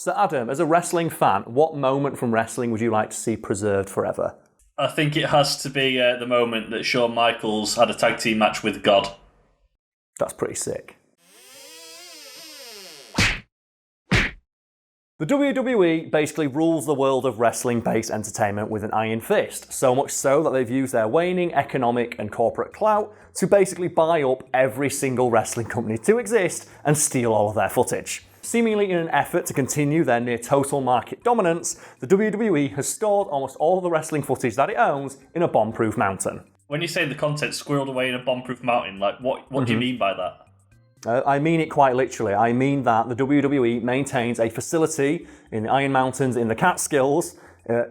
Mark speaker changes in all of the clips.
Speaker 1: So Adam, as a wrestling fan, what moment from wrestling would you like to see preserved forever?
Speaker 2: I think it has to be the moment that Shawn Michaels had a tag team match with God.
Speaker 1: That's pretty sick. The WWE basically rules the world of wrestling-based entertainment with an iron fist, so much so that they've used their waning economic and corporate clout to basically buy up every single wrestling company to exist and steal all of their footage. Seemingly in an effort to continue their near-total market dominance, the WWE has stored almost all of the wrestling footage that it owns in a bomb-proof mountain.
Speaker 2: When you say the content squirreled away in a bomb-proof mountain, like what do you mean by that?
Speaker 1: I mean it quite literally. I mean that the WWE maintains a facility in the Iron Mountains in the Catskills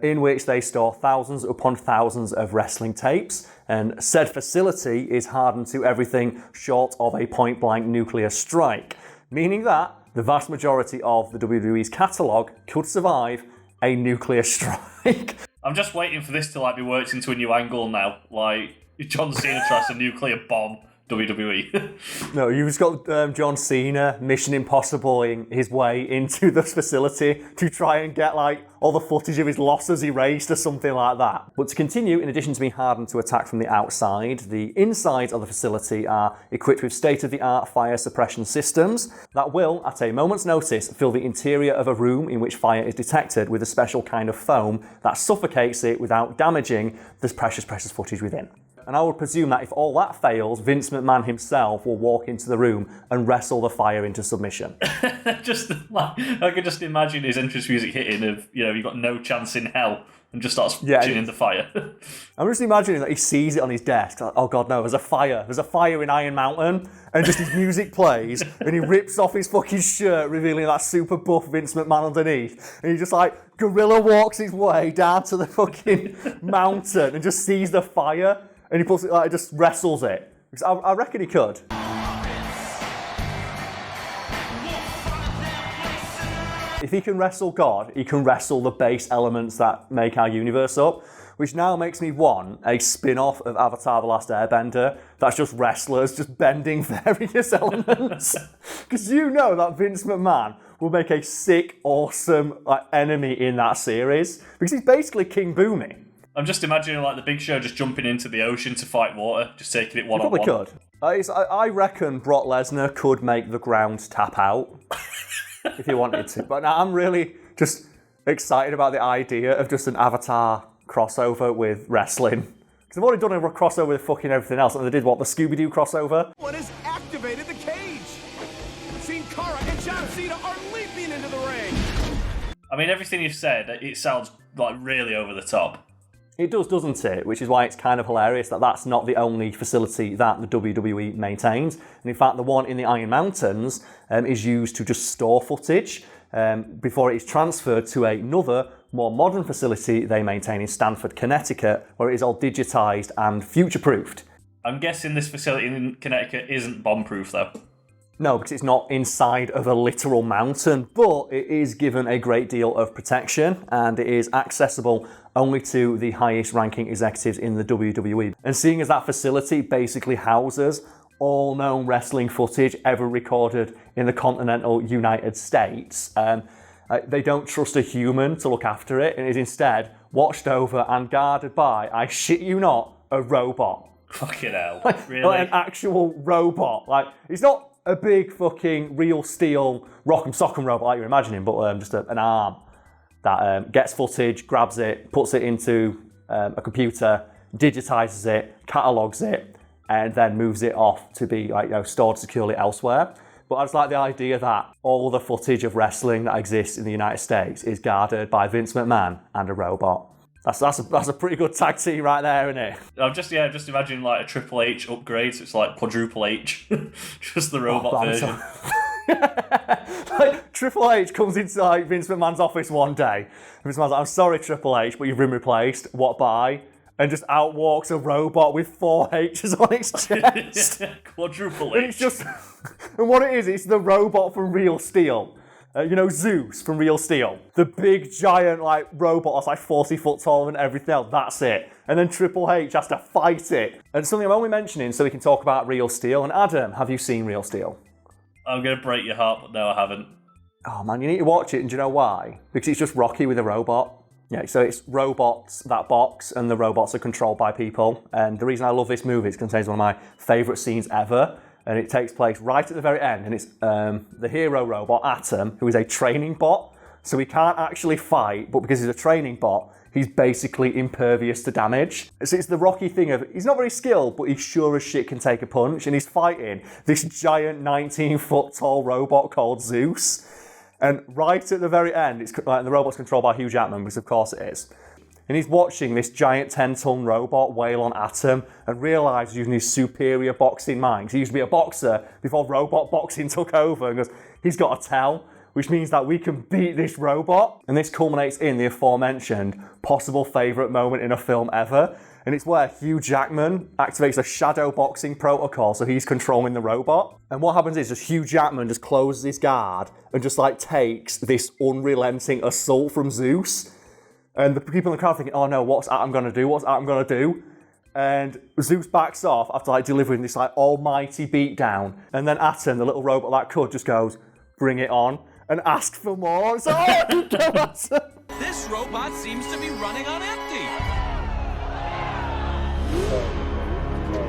Speaker 1: in which they store thousands upon thousands of wrestling tapes, and said facility is hardened to everything short of a point-blank nuclear strike, meaning that the vast majority of the WWE's catalogue could survive a nuclear strike.
Speaker 2: I'm just waiting for this to be worked into a new angle now, like John Cena tries to nuclear bomb WWE.
Speaker 1: No, you've just got John Cena Mission Impossible-ing his way into this facility to try and get all the footage of his losses erased or something like that. But to continue, in addition to being hardened to attack from the outside, the insides of the facility are equipped with state-of-the-art fire suppression systems that will, at a moment's notice, fill the interior of a room in which fire is detected with a special kind of foam that suffocates it without damaging this precious footage within. And I would presume that if all that fails, Vince McMahon himself will walk into the room and wrestle the fire into submission.
Speaker 2: I can just imagine his entrance music hitting of, you've got no chance in hell, and just starts in the fire.
Speaker 1: I'm just imagining that he sees it on his desk. Like, oh God, no, there's a fire in Iron Mountain, and just his music plays, and he rips off his fucking shirt, revealing that super buff Vince McMahon underneath, and he just gorilla walks his way down to the fucking mountain and just sees the fire. And he puts it, just wrestles it. Because I reckon he could. If he can wrestle God, he can wrestle the base elements that make our universe up, which now makes me want a spin-off of Avatar: The Last Airbender that's just wrestlers just bending various elements. Because you know that Vince McMahon will make a sick, awesome enemy in that series. Because he's basically King Bumi.
Speaker 2: I'm just imagining the Big Show just jumping into the ocean to fight water, just taking it one-on-one.
Speaker 1: He probably could. I reckon Brock Lesnar could make the ground tap out if he wanted to. But now I'm really just excited about the idea of just an Avatar crossover with wrestling. Because they've already done a crossover with fucking everything else. And they did, the Scooby-Doo crossover?
Speaker 3: What has activated the cage? Seen Karl and John Cena are leaping into the ring.
Speaker 2: I mean, everything you've said, it sounds really over the top.
Speaker 1: It does, doesn't it? Which is why it's kind of hilarious that that's not the only facility that the WWE maintains. And in fact, the one in the Iron Mountains is used to just store footage before it is transferred to another, more modern facility they maintain in Stamford, Connecticut, where it is all digitized and future-proofed.
Speaker 2: I'm guessing this facility in Connecticut isn't bomb-proof, though.
Speaker 1: No, because it's not inside of a literal mountain, but it is given a great deal of protection and it is accessible only to the highest ranking executives in the WWE. And seeing as that facility basically houses all known wrestling footage ever recorded in the continental United States, they don't trust a human to look after it and is instead watched over and guarded by, I shit you not, a robot.
Speaker 2: Fucking hell,
Speaker 1: really? An actual robot. It's not a big fucking real steel rock'em sock'em robot like you're imagining, but just an arm that gets footage, grabs it, puts it into a computer, digitizes it, catalogs it, and then moves it off to be stored securely elsewhere. But I just like the idea that all the footage of wrestling that exists in the United States is guarded by Vince McMahon and a robot. That's a pretty good tag team right there, isn't it?
Speaker 2: I'm just imagining a Triple H upgrade, so it's quadruple H, just the robot version.
Speaker 1: Triple H comes into Vince McMahon's office one day. Vince McMahon's I'm sorry, Triple H, but you've been replaced. What by? And just out walks a robot with 4 H's on its chest.
Speaker 2: Quadruple H.
Speaker 1: And what it is, it's the robot from Real Steel. Zeus from Real Steel. The big, giant, robot that's 40 foot tall and everything else. That's it. And then Triple H has to fight it. And something I'm only mentioning so we can talk about Real Steel. And Adam, have you seen Real Steel?
Speaker 2: I'm going to break your heart, but no, I haven't.
Speaker 1: Oh man, you need to watch it, and do you know why? Because it's just Rocky with a robot. Yeah, so it's robots that box, and the robots are controlled by people. And the reason I love this movie is it contains one of my favourite scenes ever, and it takes place right at the very end, and it's the hero robot, Atom, who is a training bot, so he can't actually fight, but because he's a training bot, he's basically impervious to damage. So it's the Rocky thing of, he's not very skilled, but he sure as shit can take a punch, and he's fighting this giant 19-foot tall robot called Zeus. And right at the very end, it's like, the robot's controlled by Hugh Jackman, because of course it is. And he's watching this giant 10-ton robot wail on Atom and realises using his superior boxing mind, 'cause he used to be a boxer before robot boxing took over, and goes, he's got to tell, which means that we can beat this robot. And this culminates in the aforementioned possible favourite moment in a film ever. And it's where Hugh Jackman activates a shadow boxing protocol, so he's controlling the robot. And what happens is just Hugh Jackman just closes his guard and just like takes this unrelenting assault from Zeus. And the people in the crowd thinking, oh no, what's Atom gonna do? What's Atom gonna do? And Zeus backs off after like delivering this like almighty beatdown. And then Atom, the little robot that could, just goes, bring it on, and asks for more. It's like, oh, go Atom.
Speaker 3: This robot seems to be running on empty.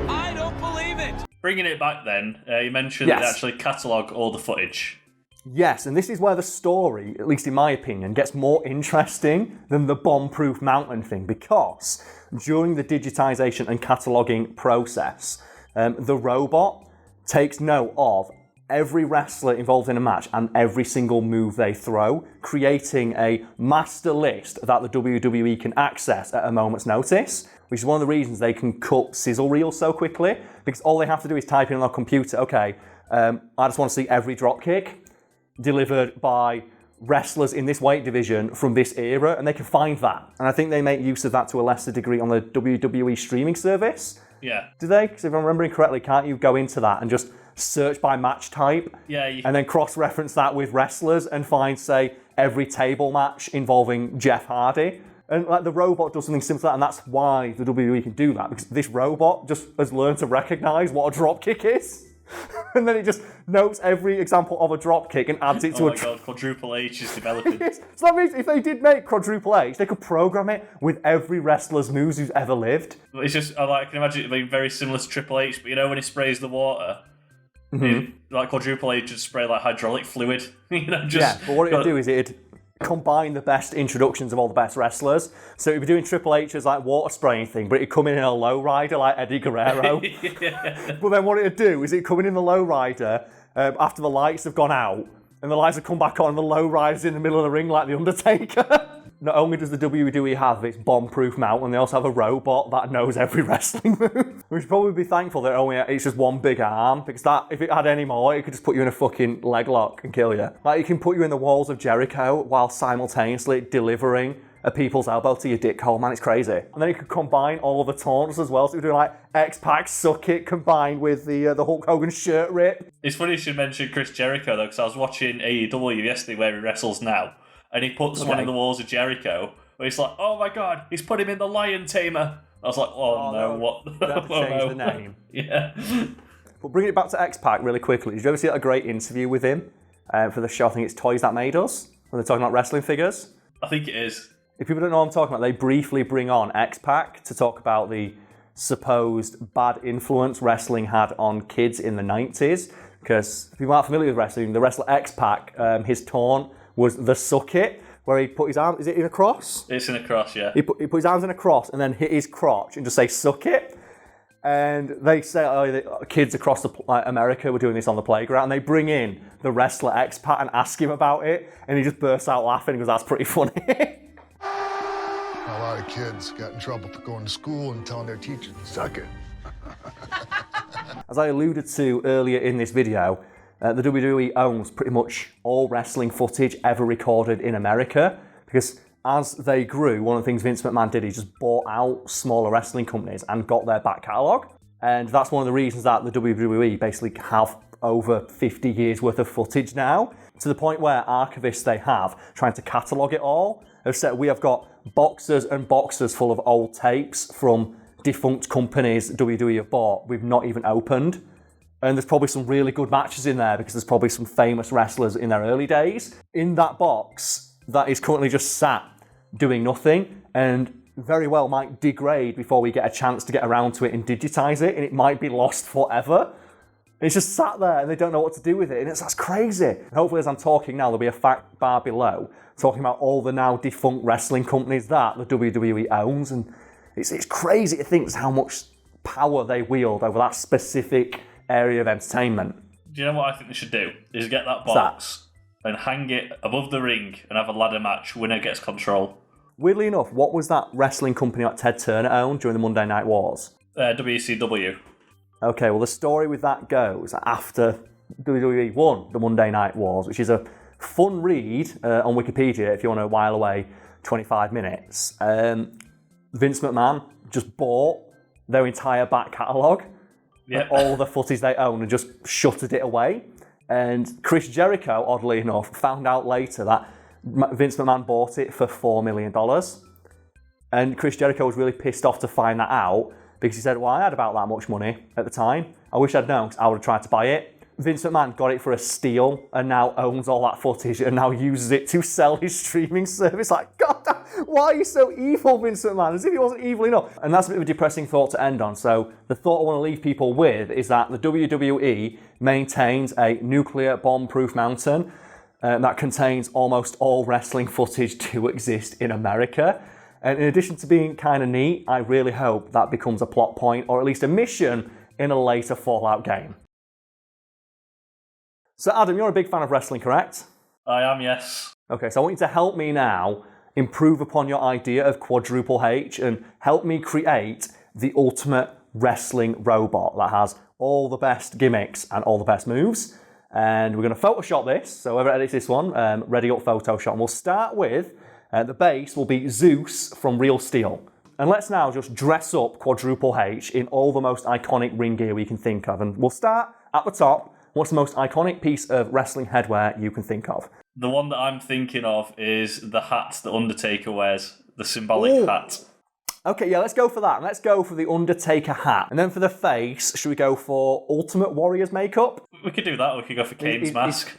Speaker 3: I don't believe it.
Speaker 2: Bringing it back then, you mentioned they actually catalogue all the footage.
Speaker 1: Yes, and this is where the story, at least in my opinion, gets more interesting than the bomb-proof mountain thing, because during the digitization and cataloguing process, the robot takes note of every wrestler involved in a match and every single move they throw, creating a master list that the WWE can access at a moment's notice, which is one of the reasons they can cut sizzle reels so quickly, because all they have to do is type in on their computer, okay, I just want to see every dropkick delivered by wrestlers in this weight division from this era, and they can find that. And I think they make use of that to a lesser degree on the WWE streaming service.
Speaker 2: Yeah.
Speaker 1: Do they? Because if I'm remembering correctly, can't you go into that and just search by match type?
Speaker 2: Yeah.
Speaker 1: And then cross-reference that with wrestlers and find, say, every table match involving Jeff Hardy? And like the robot does something similar to that, and that's why the WWE can do that, because this robot just has learned to recognise what a dropkick is. And then it just notes every example of a dropkick and adds it to
Speaker 2: a... God, Quadruple H is developing.
Speaker 1: So that means if they did make Quadruple H, they could program it with every wrestler's moves who's ever lived.
Speaker 2: It's just, I can imagine it being very similar to Triple H, but you know when he sprays the water, like Quadruple H would spray like hydraulic fluid.
Speaker 1: Yeah, but what it'd do is it'd combine the best introductions of all the best wrestlers. So it'd be doing Triple H's like water spraying thing, but it'd come in a low rider like Eddie Guerrero. Yeah. But then what it'd do is it'd come in the low rider after the lights have gone out, and the lights would come back on, and the low rider's in the middle of the ring like the Undertaker. Not only does the WWE have its bomb-proof mountain, they also have a robot that knows every wrestling move. We should probably be thankful that it's just one big arm, because that, if it had any more, it could just put you in a fucking leg lock and kill you. Like, it can put you in the walls of Jericho while simultaneously delivering a people's elbow to your dick hole, man, it's crazy. And then you could combine all of the taunts as well, so you're doing like X-Pac Suck It combined with the Hulk Hogan shirt rip.
Speaker 2: It's funny you should mention Chris Jericho though, because I was watching AEW yesterday where he wrestles now, and he puts one in the walls of Jericho, where he's like, oh my god, he's put him in the Lion Tamer. I was like, oh no, what?
Speaker 1: They have to change the name.
Speaker 2: Yeah.
Speaker 1: But bringing it back to X-Pac really quickly, did you ever see a great interview with him for the show? I think it's Toys That Made Us, when they're talking about wrestling figures.
Speaker 2: I think it is.
Speaker 1: If people don't know what I'm talking about, they briefly bring on X-Pac to talk about the supposed bad influence wrestling had on kids in the 90s. Because if people aren't familiar with wrestling, the wrestler X-Pac, his taunt was the Suck It, where he put his arm, is it in a cross?
Speaker 2: It's in a cross, yeah.
Speaker 1: He put his arms in a cross and then hit his crotch and just say, suck it. And they say, the kids across America were doing this on the playground, and they bring in the wrestler X-Pac and ask him about it, and he just bursts out laughing because that's pretty funny.
Speaker 4: A lot of kids got in trouble for going to school and telling their teachers to suck it.
Speaker 1: As I alluded to earlier in this video, the WWE owns pretty much all wrestling footage ever recorded in America, because as they grew, one of the things Vince McMahon did, he just bought out smaller wrestling companies and got their back catalogue. And that's one of the reasons that the WWE basically have over 50 years worth of footage now, to the point where archivists they have trying to catalogue it all have said we have got boxes and boxes full of old tapes from defunct companies WWE have bought we've not even opened. And there's probably some really good matches in there because there's probably some famous wrestlers in their early days. In that box, that is currently just sat doing nothing and very well might degrade before we get a chance to get around to it and digitize it, and it might be lost forever. It's just sat there and they don't know what to do with it, and that's crazy. And hopefully as I'm talking now, there'll be a fact bar below talking about all the now defunct wrestling companies that the WWE owns, and it's crazy to think how much power they wield over that specific area of entertainment.
Speaker 2: Do you know what I think they should do? Is get that box and hang it above the ring and have a ladder match. Winner gets control.
Speaker 1: Weirdly enough, what was that wrestling company that Ted Turner owned during the Monday Night Wars?
Speaker 2: WCW.
Speaker 1: Okay, well the story with that goes after WWE won the Monday Night Wars, which is a fun read on Wikipedia if you want to while away 25 minutes. Vince McMahon just bought their entire back catalogue. Yep. All the footage they own and just shuttered it away. And Chris Jericho, oddly enough, found out later that Vince McMahon bought it for $4 million. And Chris Jericho was really pissed off to find that out because he said, well, I had about that much money at the time. I wish I'd known because I would have tried to buy it. Vince McMahon got it for a steal and now owns all that footage and now uses it to sell his streaming service. Like, God, why are you so evil, Vince McMahon? As if he wasn't evil enough. And that's a bit of a depressing thought to end on. So the thought I want to leave people with is that the WWE maintains a nuclear bomb-proof mountain that contains almost all wrestling footage to exist in America. And in addition to being kind of neat, I really hope that becomes a plot point or at least a mission in a later Fallout game. So Adam, you're a big fan of wrestling, correct?
Speaker 2: I am, yes.
Speaker 1: Okay, so I want you to help me now improve upon your idea of Quadruple H and help me create the ultimate wrestling robot that has all the best gimmicks and all the best moves. And we're going to Photoshop this, so whoever edits this one, ready up Photoshop. And we'll start with, the base will be Zeus from Real Steel. And let's now just dress up Quadruple H in all the most iconic ring gear we can think of. And we'll start at the top. What's the most iconic piece of wrestling headwear you can think of?
Speaker 2: The one that I'm thinking of is the hat that Undertaker wears, the symbolic hat.
Speaker 1: Okay, yeah, let's go for that. Let's go for the Undertaker hat. And then for the face, should we go for Ultimate Warrior's makeup?
Speaker 2: We could do that. We could go for Kane's mask.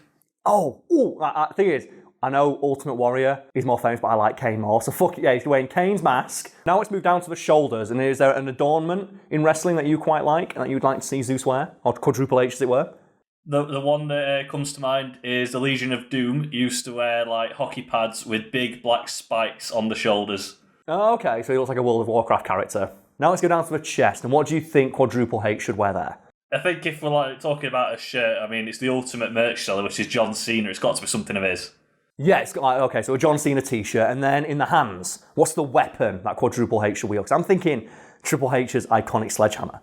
Speaker 1: The thing is, I know Ultimate Warrior is more famous, but I like Kane more. So fuck it, yeah, he's wearing Kane's mask. Now let's move down to the shoulders. And is there an adornment in wrestling that you quite like and that you'd like to see Zeus wear? Or Quadruple H, as it were?
Speaker 2: The one that comes to mind is the Legion of Doom used to wear like hockey pads with big black spikes on the shoulders.
Speaker 1: Oh, okay, so he looks like a World of Warcraft character. Now let's go down to the chest, and what do you think Quadruple H should wear there?
Speaker 2: I think if we're like talking about a shirt, I mean, it's the ultimate merch seller, which is John Cena. It's got to be something of his.
Speaker 1: Yeah, it's got like, okay, so a John Cena t-shirt, and then in the hands, what's the weapon that Quadruple H should wield? Because I'm thinking Triple H's iconic sledgehammer.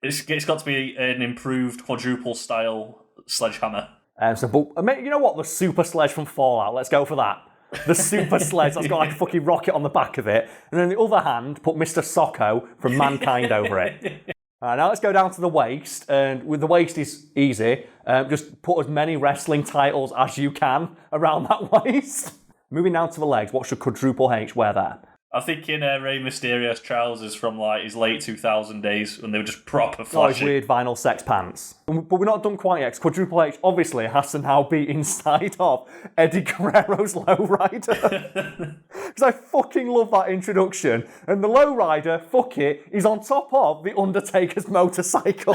Speaker 2: It's got to be an improved quadruple style sledgehammer.
Speaker 1: But you know what? The super sledge from Fallout. Let's go for that. The super sledge that's got like a fucking rocket on the back of it. And then the other hand, put Mr. Socko from Mankind over it. Now let's go down to the waist. And with the waist is easy. Just put as many wrestling titles as you can around that waist. Moving down to the legs, what should Quadruple H wear there?
Speaker 2: I'm thinking Rey Mysterio's trousers from like his late 2000 days when they were just proper flashy.
Speaker 1: His weird vinyl sex pants. But we're not done quite yet, 'cause Quadruple H obviously has to now be inside of Eddie Guerrero's lowrider. Because I fucking love that introduction. And the lowrider, fuck it, is on top of the Undertaker's motorcycle.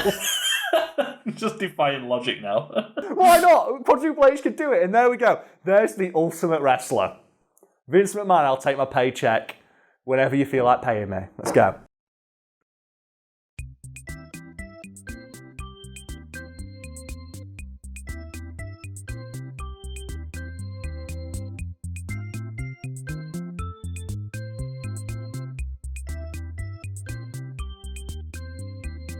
Speaker 2: Just defying logic now.
Speaker 1: Why not? Quadruple H could do it, and there we go. There's the ultimate wrestler. Vince McMahon, I'll take my paycheck whenever you feel like paying me. Let's go.